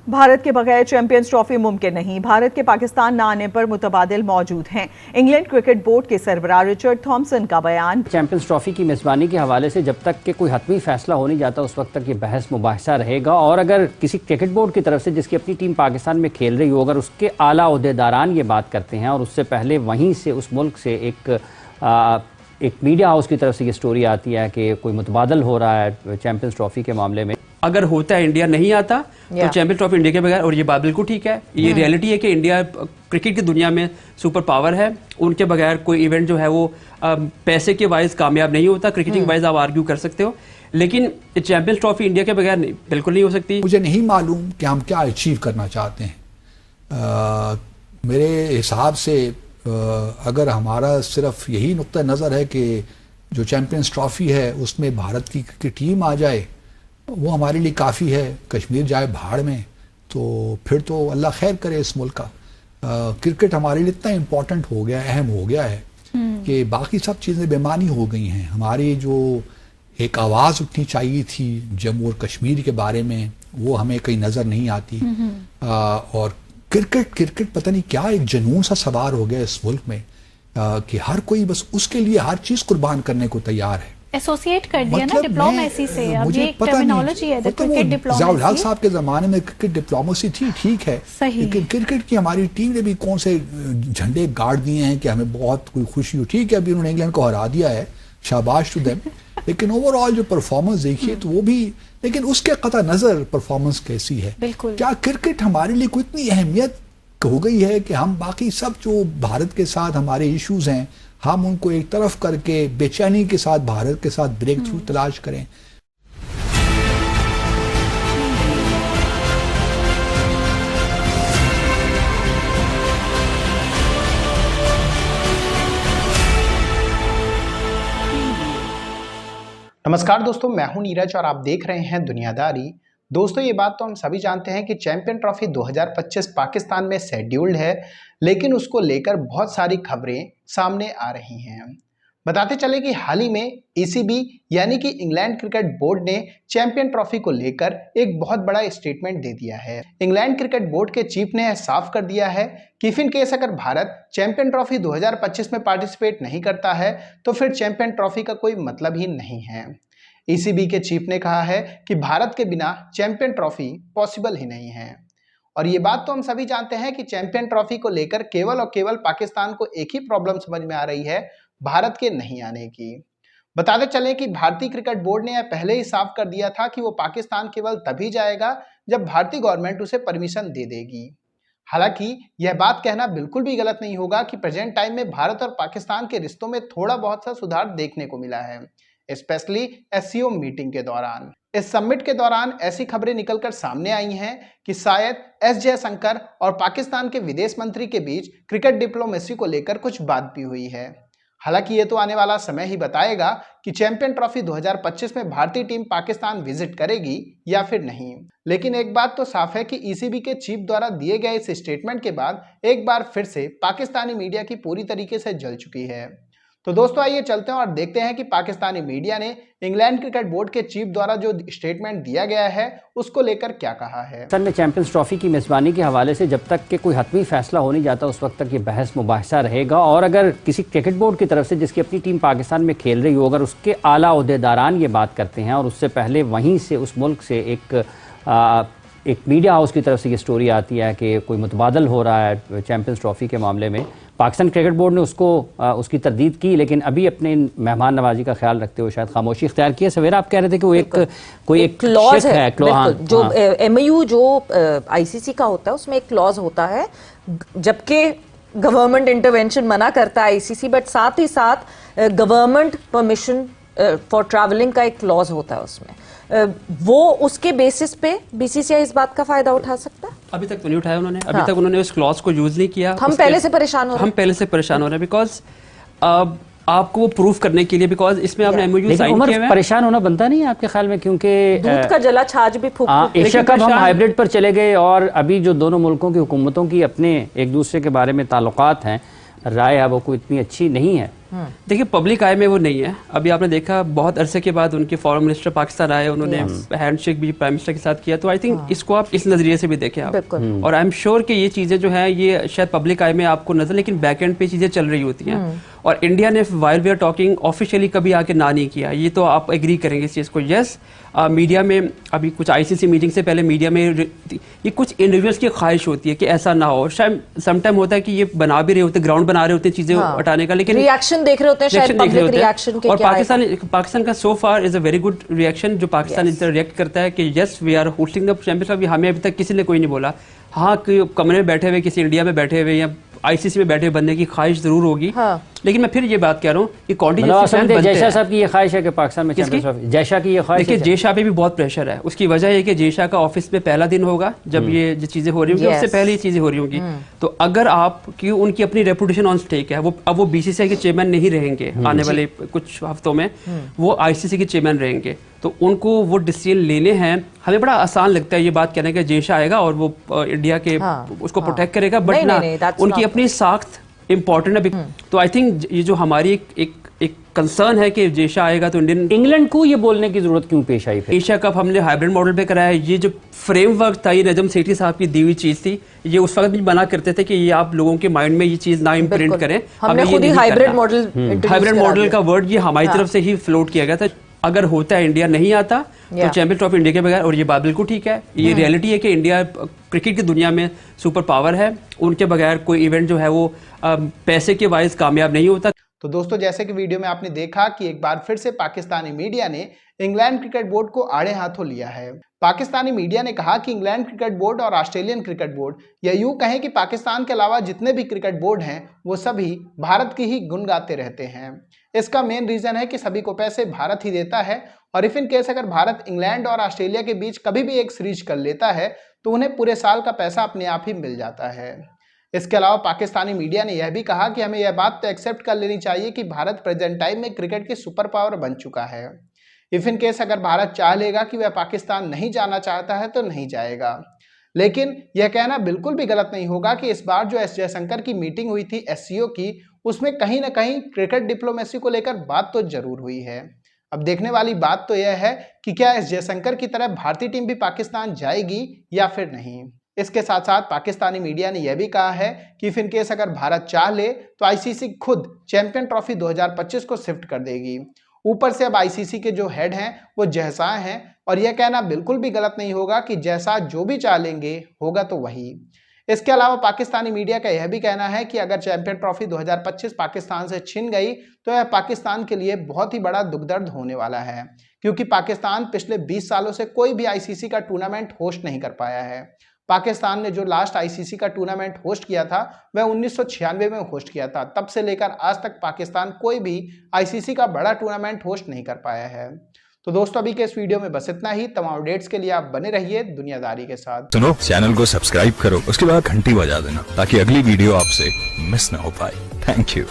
भारत के बगैर champions trophy मुमकिन नहीं। भारत के पाकिस्तान न आने पर मुतबादिल मौजूद हैं। इंग्लैंड क्रिकेट बोर्ड के सरबराह रिचर्ड थॉम्सन का बयान। चैंपियंस ट्रॉफी की मेज़बानी के हवाले से जब तक कि कोई हतमी फैसला हो नहीं जाता उस वक्त तक ये बहस मुबाहिसा रहेगा। और अगर किसी क्रिकेट बोर्ड की तरफ से जिसकी अपनी टीम पाकिस्तान में खेल रही हो, अगर उसके आला ओहदेदारान ये बात करते हैं और उससे पहले वहीं से उस मुल्क से एक मीडिया हाउस की तरफ से ये स्टोरी आती है कि कोई मुतबादल हो रहा है चैंपियंस ट्रॉफी के मामले में, अगर होता है इंडिया नहीं आता तो चैंपियंस ट्रॉफी इंडिया के बगैर, और ये बात बिल्कुल ठीक है, ये रियलिटी है कि इंडिया क्रिकेट की दुनिया में सुपर पावर है, उनके बगैर कोई इवेंट जो है वो पैसे के वाइज कामयाब नहीं होता। क्रिकेटिंग वाइज आप आर्ग्यू कर सकते हो, लेकिन चैंपियंस ट्रॉफी इंडिया के बगैर बिल्कुल नहीं हो सकती। मुझे नहीं मालूम कि हम क्या अचीव करना चाहते हैं। मेरे हिसाब से अगर हमारा सिर्फ यही नुक्ता नज़र है कि जो चैंपियंस ट्रॉफी है उसमें भारत की टीम आ जाए वो हमारे लिए काफ़ी है, कश्मीर जाए भाड़ में, तो फिर तो अल्लाह खैर करे इस मुल्क का। क्रिकेट हमारे लिए इतना इम्पोर्टेंट हो गया, अहम हो गया है कि बाकी सब चीज़ें बेमानी हो गई हैं। हमारी जो एक आवाज़ उठनी चाहिए थी जम्मू और कश्मीर के बारे में वो हमें कहीं नज़र नहीं आती। और क्रिकेट पता नहीं क्या एक जुनून सा सवार हो गया इस मुल्क में कि हर कोई बस उसके लिए हर चीज़ कुर्बान करने को तैयार है। एसोसिएट कर दिया ना डिप्लोमेसी से। अब ये एक टर्मिनोलॉजी है, क्रिकेट डिप्लोमेसी। ज़ियाउल साहब के ज़माने में क्रिकेट डिप्लोमेसी थी, ठीक है, लेकिन क्रिकेट की हमारी टीम ने भी कौन से झंडे गाड़ दिए हैं कि हमें बहुत कोई खुशी हो। ठीक है, अभी उन्होंने इंग्लैंड को हरा दिया है, शाबाश टू देम, लेकिन ओवरऑल जो परफॉर्मेंस देखिए तो वो भी, लेकिन उसके कता नज़र परफॉर्मेंस कैसी है। क्या क्रिकेट हमारे लिए कोई इतनी अहमियत हो गई है कि हम बाकी सब जो भारत के साथ हमारे इश्यूज हैं हम उनको एक तरफ करके बेचैनी के साथ भारत के साथ ब्रेक थ्रू तलाश करें। नमस्कार दोस्तों, मैं हूं नीरज और आप देख रहे हैं दुनियादारी। दोस्तों, ये बात तो हम सभी जानते हैं कि चैंपियन ट्रॉफी 2025 पाकिस्तान में शेड्यूल्ड है, लेकिन उसको लेकर बहुत सारी खबरें सामने आ रही हैं। बताते चले कि हाल ही में ईसीबी यानी कि इंग्लैंड क्रिकेट बोर्ड ने चैंपियन ट्रॉफी को लेकर एक बहुत बड़ा स्टेटमेंट दे दिया है। इंग्लैंड क्रिकेट बोर्ड के चीफ ने साफ कर दिया है कि इफ इन केस अगर भारत चैंपियन ट्रॉफी 2025 में पार्टिसिपेट नहीं करता है तो फिर चैंपियन ट्रॉफी का कोई मतलब ही नहीं है। ईसीबी के चीफ ने कहा है कि भारत के बिना चैंपियन ट्रॉफी पॉसिबल ही नहीं है। और ये बात तो हम सभी जानते हैं कि चैंपियन ट्रॉफी को लेकर केवल और केवल पाकिस्तान को एक ही प्रॉब्लम समझ में आ रही है, भारत के नहीं आने की। बताते चलें कि भारतीय क्रिकेट बोर्ड ने यह पहले ही साफ कर दिया था कि वो पाकिस्तान केवल तभी जाएगा जब भारतीय गवर्नमेंट उसे परमिशन दे देगी। हालांकि यह बात कहना बिल्कुल भी गलत नहीं होगा कि प्रेजेंट टाइम में भारत और पाकिस्तान के रिश्तों में थोड़ा बहुत सा सुधार देखने को मिला है, स्पेशली एससीओ मीटिंग के दौरान। इस समिट के दौरान ऐसी खबरें निकलकर सामने आई हैं कि शायद एस जयशंकर और पाकिस्तान के विदेश मंत्री के बीच क्रिकेट डिप्लोमेसी को लेकर कुछ बात भी हुई है। हालांकि ये तो आने वाला समय ही बताएगा कि चैंपियन ट्रॉफी 2025 में भारतीय टीम पाकिस्तान विजिट करेगी या फिर नहीं। लेकिन एक बात तो साफ है कि ईसीबी के चीफ द्वारा दिए गए इस स्टेटमेंट के बाद एक बार फिर से पाकिस्तानी मीडिया की पूरी तरीके से जल चुकी है। तो दोस्तों, आइए चलते हैं और देखते हैं कि पाकिस्तानी मीडिया ने इंग्लैंड क्रिकेट बोर्ड के चीफ द्वारा जो स्टेटमेंट दिया गया है उसको लेकर क्या कहा है। सर, में चैंपियंस ट्रॉफी की मेज़बानी के हवाले से जब तक कि कोई हतमी फैसला हो नहीं जाता उस वक्त तक ये बहस मुबाहिसा रहेगा। और अगर किसी क्रिकेट बोर्ड की तरफ से जिसकी अपनी टीम पाकिस्तान में खेल रही हो, अगर उसके आला ओहदेदारान ये बात करते हैं और उससे पहले वहीं से उस मुल्क से एक मीडिया हाउस की तरफ से ये स्टोरी आती है कि कोई मुतबादल हो रहा है चैंपियंस ट्रॉफी के मामले में, पाकिस्तान क्रिकेट बोर्ड ने उसकी तरदीद की, लेकिन अभी अपने मेहमान नवाजी का ख्याल रखते हुए शायद खामोशी इख्तियार की है। सवेरा आप कह रहे थे कि वो कोई एक क्लॉज है, जो एमयू जो आईसीसी का होता है उसमें एक क्लॉज होता है, जबकि गवर्नमेंट इंटरवेंशन मना करता है आईसीसी, बट साथ ही साथ गवर्नमेंट परमिशन फॉर ट्रैवलिंग का एक क्लॉज होता है उसमें। वो उसके बेसिस पे बीसीसीआई इस बात का फायदा उठा सकता है। अभी तक तो नहीं उठाया उन्होंने, अभी तक उन्होंने उस क्लॉज को यूज नहीं किया। हम पहले से परेशान हो रहे हैं बिकॉज आपको वो प्रूफ करने के लिए, बिकॉज इसमें आपने एमओयू साइन किया है। परेशान होना बनता नहीं है आपके ख्याल में, क्योंकि दूध का जला छाछ भी फूक। एशिया कप हम हाइब्रिड पर चले गए और अभी जो दोनों मुल्कों की हुकूमतों की अपने एक दूसरे के बारे में ताल्लुकात हैं, राय है वो कोई इतनी अच्छी नहीं है। देखिए पब्लिक आई में वो नहीं है। अभी आपने देखा बहुत अरसे के बाद उनके फॉरेन मिनिस्टर पाकिस्तान आए, उन्होंने हैंडशेक भी प्राइम मिनिस्टर के साथ किया। तो आई थिंक इसको आप इस नजरिए से भी देखें आप, और आई एम श्योर कि ये चीजें जो है ये शायद पब्लिक आई में आपको नजर, लेकिन बैक एंड पे चीजें चल रही होती हैं। और इंडिया ने while we are talking officially कभी आके ना नहीं किया, ये तो आप एग्री करेंगे इस चीज को। यस मीडिया में अभी कुछ आईसीसी मीटिंग से पहले मीडिया में ये कुछ इंडिविजुअल्स की ख्वाहिश होती है कि ऐसा ना हो। शायद समटाइम होता है कि ये बना भी रहे होते, ग्राउंड बना रहे होते हैं चीजें हटाने का, लेकिन रिएक्शन देख रहे होते हैं, शायद पब्लिक रिएक्शन के और क्या पाकिस्तान का so far is a very good reaction जो पाकिस्तान इस तरह रिएक्ट करता है कि yes we are hosting the championship. हमें अभी तक किसी ने कोई नहीं बोला। हाँ कि कमरे में बैठे हुए किसी इंडिया में बैठे हुए या आईसीसी में बैठे बनने की ख्वाहिश जरूर होगी। लेकिन मैं फिर ये बात कह रहा हूँ कि कॉन्टिजेंसी जयशाह साहब की ये ख्वाहिश है कि पाकिस्तान में चैंपियंस ट्रॉफी, जयशाह की ये ख्वाहिश है। देखिए जयशाह पे भी बहुत प्रेशर है। उसकी वजह है कि जयशाह का ऑफिस में पहला दिन होगा जब ये जो चीजें हो रही होंगी, उससे पहले ये चीजें हो रही होंगी। तो अगर आप क्यों उनकी अपनी रेपुटेशन ऑन स्टेक है, वो अब वो बीसीसीआई के चेयरमैन नहीं रहेंगे आने वाले कुछ हफ्तों में, वो आईसीसी के चेयरमैन रहेंगे। तो उनको वो डिसीजन लेने हैं। हमें बड़ा आसान लगता है ये बात कहने का जयशाह आएगा और वो इंडिया के उसको प्रोटेक्ट करेगा, बट ना उनकी अपनी साख्त इम्पोर्टेंट है। तो आई थिंक ये जो हमारी एक कंसर्न है कि जयशाह आएगा तो इंग्लैंड को ये बोलने की जरूरत क्यों पेश आई? एशिया कप हमने हाइब्रिड मॉडल पे कराया। ये जो फ्रेमवर्क था ये नजम सेठी साहब की दी हुई चीज थी। ये उस वक्त भी मना करते थे कि ये आप लोगों के माइंड में ये चीज ना इम्प्रिंट करें। हमने खुद ही हाइब्रिड मॉडल का वर्ड ये हमारी तरफ से ही फ्लोट किया गया था। अगर होता है इंडिया नहीं आता तो चैंपियंस ट्रॉफी इंडिया के बगैर, और ये बात बिल्कुल ठीक है, ये रियलिटी है कि इंडिया क्रिकेट की दुनिया में सुपर पावर है। उनके बगैर कोई इवेंट जो है वो पैसे के वाइज कामयाब नहीं होता। तो दोस्तों जैसे कि वीडियो में आपने देखा कि एक बार फिर से पाकिस्तानी मीडिया ने इंग्लैंड क्रिकेट बोर्ड को आड़े हाथों लिया है। पाकिस्तानी मीडिया ने कहा कि इंग्लैंड क्रिकेट बोर्ड और ऑस्ट्रेलियन क्रिकेट बोर्ड, या यूं कहें कि पाकिस्तान के अलावा जितने भी क्रिकेट बोर्ड हैं वो सभी भारत की ही गुण गाते रहते हैं। इसका मेन रीजन है कि सभी को पैसे भारत ही देता है, और इफ इन केस अगर भारत इंग्लैंड और ऑस्ट्रेलिया के बीच कभी भी एक सीरीज कर लेता है तो उन्हें पूरे साल का पैसा अपने आप ही मिल जाता है। इसके अलावा पाकिस्तानी मीडिया ने यह भी कहा कि हमें यह बात तो एक्सेप्ट कर लेनी चाहिए कि भारत प्रेजेंट टाइम में क्रिकेट की सुपर पावर बन चुका है। इफ इन केस अगर भारत चाह लेगा कि वह पाकिस्तान नहीं जाना चाहता है तो नहीं जाएगा। लेकिन यह कहना बिल्कुल भी गलत नहीं होगा कि इस बार जो एस जयशंकर की मीटिंग हुई थी एससीओ की, उसमें कहीं ना कहीं क्रिकेट डिप्लोमेसी को लेकर बात तो जरूर हुई है। अब देखने वाली बात तो यह है कि क्या एस जयशंकर की तरह भारतीय टीम भी पाकिस्तान जाएगी या फिर नहीं। इसके साथ साथ पाकिस्तानी मीडिया ने यह भी कहा है कि इफ इन केस अगर भारत चाह ले तो आईसीसी खुद चैंपियन ट्रॉफी 2025 को शिफ्ट कर देगी। ऊपर से अब आईसीसी के जो हेड हैं वो जयशाह हैं, और यह कहना बिल्कुल भी गलत नहीं होगा कि जयशाह जो भी चाहेंगे होगा तो वही। इसके अलावा पाकिस्तानी मीडिया का यह भी कहना है कि अगर चैंपियन ट्रॉफी 2025 पाकिस्तान से छिन गई तो यह पाकिस्तान के लिए बहुत ही बड़ा दुख दर्द होने वाला है, क्योंकि पाकिस्तान पिछले 20 सालों से कोई भी आईसीसी का टूर्नामेंट होस्ट नहीं कर पाया है। पाकिस्तान ने जो लास्ट आईसीसी का टूर्नामेंट होस्ट किया था वह 1996 में होस्ट किया था। तब से लेकर आज तक पाकिस्तान कोई भी आईसीसी का बड़ा टूर्नामेंट होस्ट नहीं कर पाया है। तो दोस्तों अभी के इस वीडियो में बस इतना ही। तमाम अपडेट्स के लिए आप बने रहिए दुनियादारी के साथ। सुनो, चैनल को सब्सक्राइब करो, उसके बाद घंटी बजा देना ताकि अगली वीडियो आपसे मिस ना हो पाए। Thank you.